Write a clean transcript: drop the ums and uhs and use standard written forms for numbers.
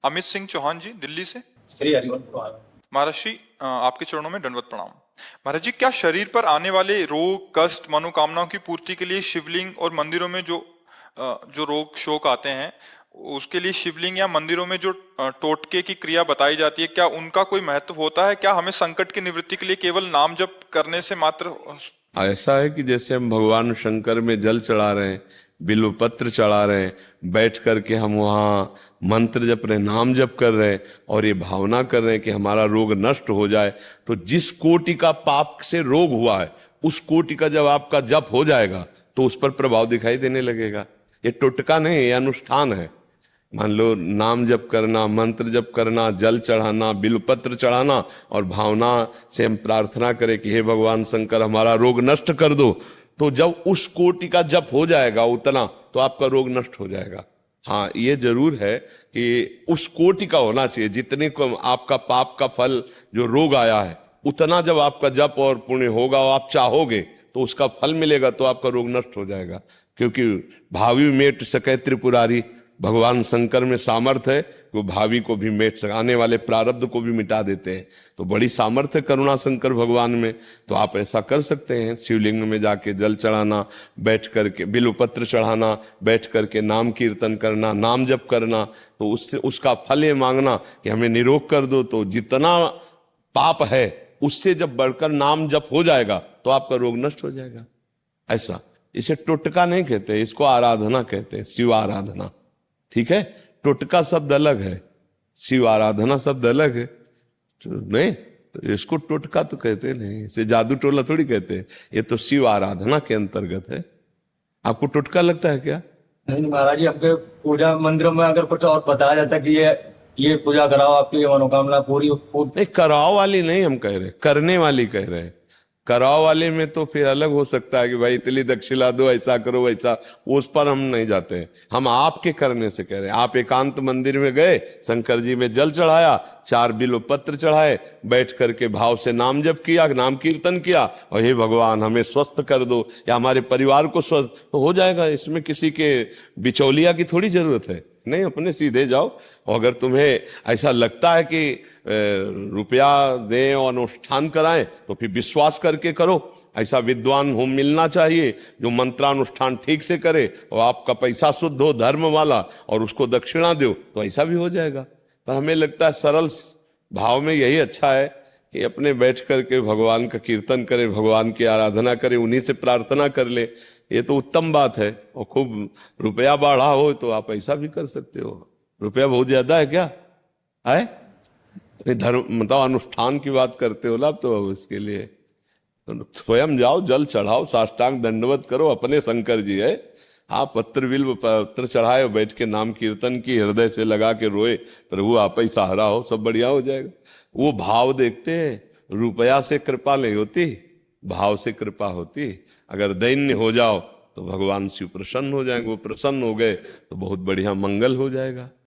अमित सिंह चौहान जी, दिल्ली से। श्री हरिवंश महाराज। महाराज श्री, आपके चरणों में दंडवत प्रणाम। महाराज जी, क्या शरीर पर आने वाले रोग, कष्ट, मनोकामनाओं की पूर्ति के लिए शिवलिंग और मंदिरों में जो रोग शोक आते हैं, उसके लिए शिवलिंग या मंदिरों में जो टोटके की क्रिया बताई जाती है, क्या उनका कोई महत्व होता है? क्या हमें संकट की निवृत्ति के लिए केवल नाम जप करने से मात्र? ऐसा है कि जैसे हम भगवान शंकर में जल चढ़ा रहे हैं, बिल्व पत्र चढ़ा रहे हैं, बैठ करके हम वहाँ मंत्र जप रहे हैं, नाम जप कर रहे हैं और ये भावना कर रहे हैं कि हमारा रोग नष्ट हो जाए, तो जिस कोटि का पाप से रोग हुआ है उस कोटि का जब आपका जप हो जाएगा तो उस पर प्रभाव दिखाई देने लगेगा। ये टोटका नहीं, ये अनुष्ठान है। मान लो नाम जप करना, मंत्र जप करना, जल चढ़ाना, बिल्वपत्र चढ़ाना और भावना से हम प्रार्थना करें कि हे भगवान शंकर हमारा रोग नष्ट कर दो, तो जब उस कोटि का जप हो जाएगा उतना, तो आपका रोग नष्ट हो जाएगा। हाँ, ये जरूर है कि उस कोटि का होना चाहिए, जितने को आपका पाप का फल जो रोग आया है उतना जब आपका जप और पुण्य होगा और आप चाहोगे तो उसका फल मिलेगा, तो आपका रोग नष्ट हो जाएगा। क्योंकि भावी मेट सके त्रिपुरारी, भगवान शंकर में सामर्थ्य है, वो भावी को भी मेट सके, आने वाले प्रारब्ध को भी मिटा देते हैं। तो बड़ी सामर्थ्य करुणा शंकर भगवान में। तो आप ऐसा कर सकते हैं, शिवलिंग में जाके जल चढ़ाना, बैठ करके बिल्वपत्र चढ़ाना, बैठ करके नाम कीर्तन करना, नाम जप करना, तो उससे उसका फल ये मांगना कि हमें निरोग कर दो। तो जितना पाप है उससे जब बढ़कर नाम जप हो जाएगा तो आपका रोग नष्ट हो जाएगा। ऐसा, इसे टोटका नहीं कहते, इसको आराधना कहते हैं, शिव आराधना। ठीक है, टोटका शब्द अलग है, शिव आराधना शब्द अलग है। तो नहीं, तो इसको टोटका तो कहते नहीं, इसे जादू टोला थोड़ी कहते हैं, ये तो शिव आराधना के अंतर्गत है। आपको टोटका लगता है क्या? नहीं महाराज जी, आपके पूजा मंदिरों में अगर कुछ और बताया जाता है कि ये पूजा कराओ आपकी मनोकामना पूरी हो। नहीं, कराओ वाली नहीं हम कह रहे, करने वाली कह रहे हैं। कराओ वाले में तो फिर अलग हो सकता है कि भाई इतनी दक्षिणा दो, ऐसा करो वैसा, उस पर हम नहीं जाते हैं। हम आपके करने से कह रहे हैं। आप एकांत मंदिर में गए, शंकर जी में जल चढ़ाया, 4 बिल्व पत्र चढ़ाए, बैठ करके भाव से नाम जप किया, नाम कीर्तन किया और हे भगवान हमें स्वस्थ कर दो या हमारे परिवार को स्वस्थ, तो हो जाएगा। इसमें किसी के बिचौलिया की थोड़ी जरूरत है। नहीं, अपने सीधे जाओ। और अगर तुम्हें ऐसा लगता है कि रुपया दें और अनुष्ठान कराएं तो फिर विश्वास करके करो। ऐसा विद्वान हो मिलना चाहिए जो मंत्रानुष्ठान ठीक से करे और आपका पैसा शुद्ध हो, धर्म वाला, और उसको दक्षिणा दो, तो ऐसा भी हो जाएगा। पर हमें लगता है सरल भाव में यही अच्छा है कि अपने बैठ करके भगवान का कीर्तन करे, भगवान की आराधना करे, उन्हीं से प्रार्थना कर ले। ये तो उत्तम बात है। और खूब रुपया बढ़ा हो तो आप ऐसा भी कर सकते हो। रुपया बहुत ज्यादा है क्या? है धर्म मतलब अनुष्ठान की बात करते हो ना, तो इसके लिए तो स्वयं जाओ, जल चढ़ाओ, साष्टांग दंडवत करो, अपने शंकर जी है। आप पत्र बिल्व पत्र चढ़ाए, बैठ के नाम कीर्तन की, हृदय से लगा के रोए, प्रभु आप ही सहारा हो, सब बढ़िया हो जाएगा। वो भाव देखते हैं, रुपया से कृपा नहीं होती, भाव से कृपा होती। अगर दैन्य हो जाओ तो भगवान शिव प्रसन्न हो जाएंगे, वो प्रसन्न हो गए तो बहुत बढ़िया मंगल हो जाएगा।